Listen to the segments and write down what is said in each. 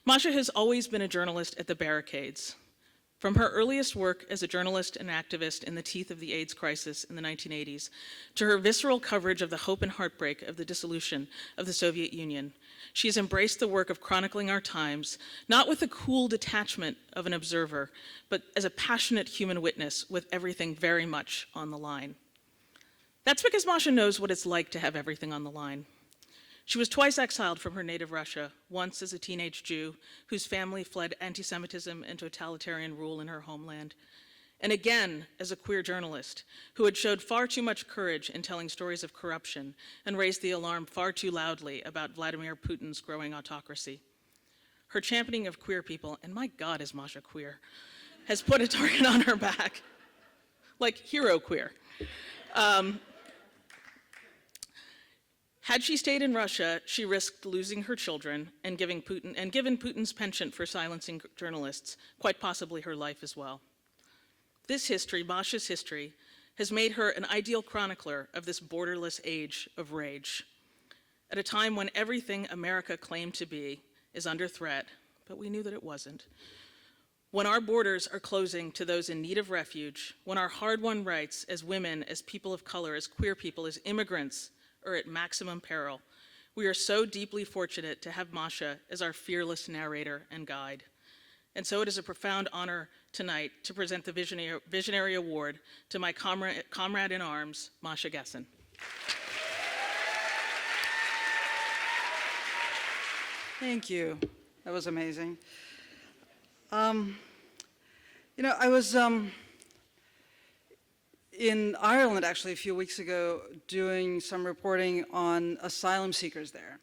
Masha has always been a journalist at the barricades. From her earliest work as a journalist and activist in the teeth of the AIDS crisis in the 1980s, to her visceral coverage of the hope and heartbreak of the dissolution of the Soviet Union, she has embraced the work of chronicling our times, not with the cool detachment of an observer, but as a passionate human witness with everything very much on the line. That's because Masha knows what it's like to have everything on the line. She was twice exiled from her native Russia, once as a teenage Jew whose family fled anti-Semitism and totalitarian rule in her homeland, and again as a queer journalist who had showed far too much courage in telling stories of corruption and raised the alarm far too loudly about Vladimir Putin's growing autocracy. Her championing of queer people, and my God is Masha queer, has put a target on her back, like hero queer. Had she stayed in Russia, she risked losing her children and given Putin's penchant for silencing journalists, quite possibly her life as well. This history, Masha's history, has made her an ideal chronicler of this borderless age of rage. At a time when everything America claimed to be is under threat, but we knew that it wasn't. When our borders are closing to those in need of refuge, when our hard-won rights as women, as people of color, as queer people, as immigrants, or at maximum peril, we are so deeply fortunate to have Masha as our fearless narrator and guide. And so it is a profound honor tonight to present the Visionary Award to my comrade in arms, Masha Gessen. Thank you. That was amazing. I was in Ireland, actually, a few weeks ago, doing some reporting on asylum seekers there.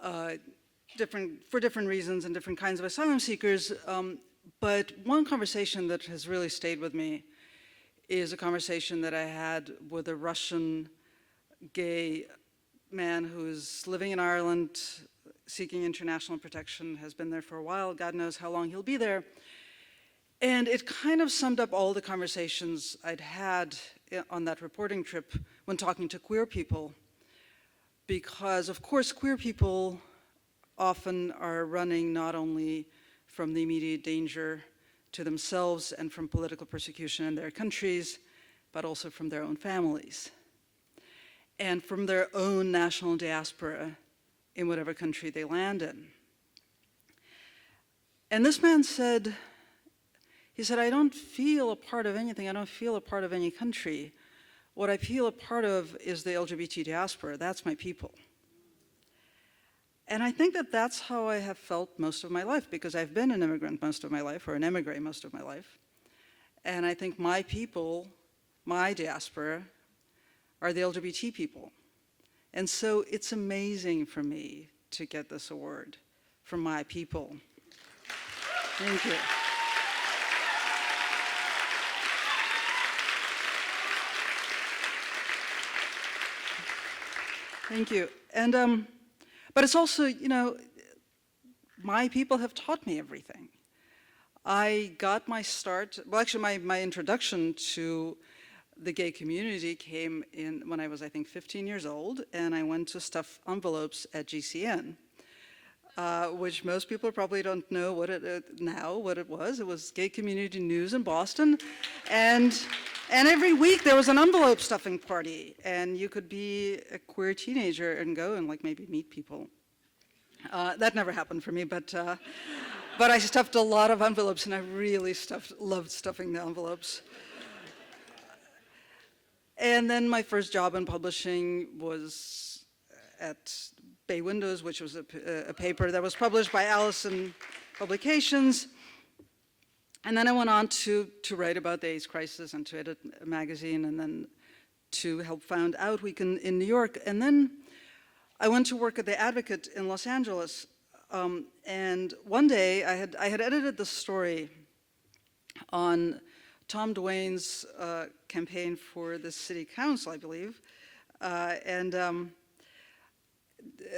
For different reasons and different kinds of asylum seekers, but one conversation that has really stayed with me is a conversation that I had with a Russian gay man who's living in Ireland, seeking international protection, has been there for a while, God knows how long he'll be there. And it kind of summed up all the conversations I'd had on that reporting trip when talking to queer people. Because, of course, queer people often are running not only from the immediate danger to themselves and from political persecution in their countries, but also from their own families and from their own national diaspora in whatever country they land in. And this man said, I don't feel a part of anything. I don't feel a part of any country. What I feel a part of is the LGBT diaspora. That's my people. And I think that that's how I have felt most of my life, because I've been an immigrant most of my life, or an emigre most of my life. And I think my people, my diaspora, are the LGBT people. And so it's amazing for me to get this award from my people. Thank you. Thank you. And, but it's also, my people have taught me everything. I got my start, well, actually my introduction to the gay community came in when I was, I think, 15 years old, and I went to stuff envelopes at GCN, which most people probably don't know what it was. It was Gay Community News in Boston, and every week there was an envelope stuffing party, and you could be a queer teenager and go and maybe meet people. That never happened for me, but I stuffed a lot of envelopes, and I really loved stuffing the envelopes. And then my first job in publishing was at Bay Windows, which was a paper that was published by Allison Publications. And then I went on to write about the AIDS crisis and to edit a magazine, and then to help found Out Week in New York. And then I went to work at The Advocate in Los Angeles. And one day I had edited the story on Tom Duane's campaign for the city council, I believe.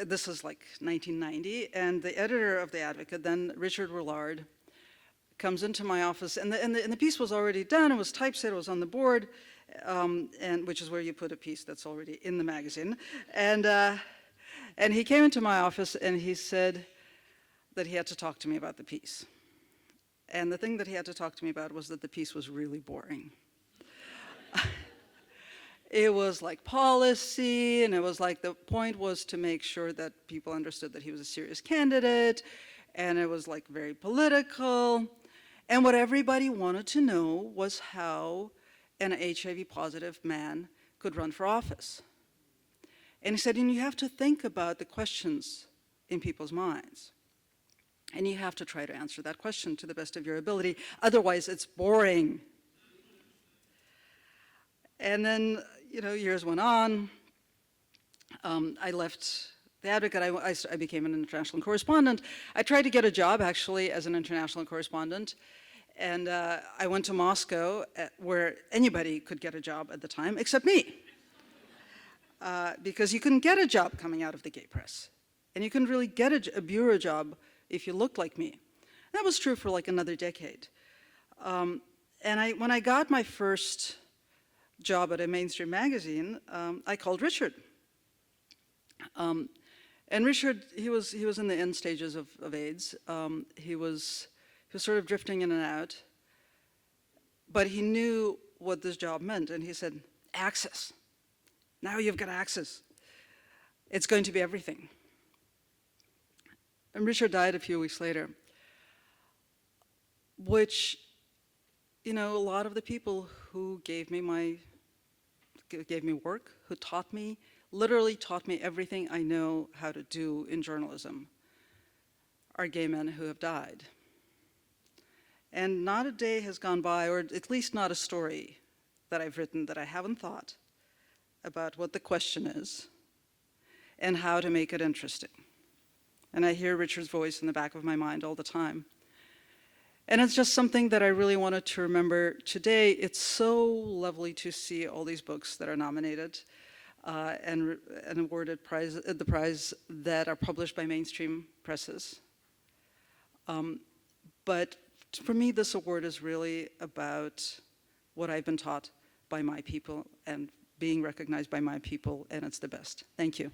This was like 1990. And the editor of The Advocate, then Richard Willard, comes into my office, and the piece was already done. It was typeset, it was on the board, and which is where you put a piece that's already in the magazine. And he came into my office and he said, that he had to talk to me about the piece. And the thing that he had to talk to me about was that the piece was really boring. It was like policy, and it was like the point was to make sure that people understood that he was a serious candidate, and it was like very political. And what everybody wanted to know was how an HIV positive man could run for office. And he said, and you have to think about the questions in people's minds. And you have to try to answer that question to the best of your ability. Otherwise, it's boring. And then, years went on. I left the Advocate. I became an international correspondent. I tried to get a job, actually, as an international correspondent. And I went to Moscow, where anybody could get a job at the time, except me. Because you couldn't get a job coming out of the gay press. And you couldn't really get a bureau job if you looked like me. That was true for like another decade. And when I got my first job at a mainstream magazine, I called Richard. And Richard, he was in the end stages of AIDS. He was sort of drifting in and out. But he knew what this job meant, and he said, access. Now you've got access. It's going to be everything. And Richard died a few weeks later, which, a lot of the people who gave me work, who literally taught me everything I know how to do in journalism, are gay men who have died. And not a day has gone by, or at least not a story that I've written that I haven't thought about what the question is and how to make it interesting. And I hear Richard's voice in the back of my mind all the time. And it's just something that I really wanted to remember today. It's so lovely to see all these books that are nominated and awarded the prize that are published by mainstream presses. But for me, this award is really about what I've been taught by my people and being recognized by my people, and it's the best. Thank you.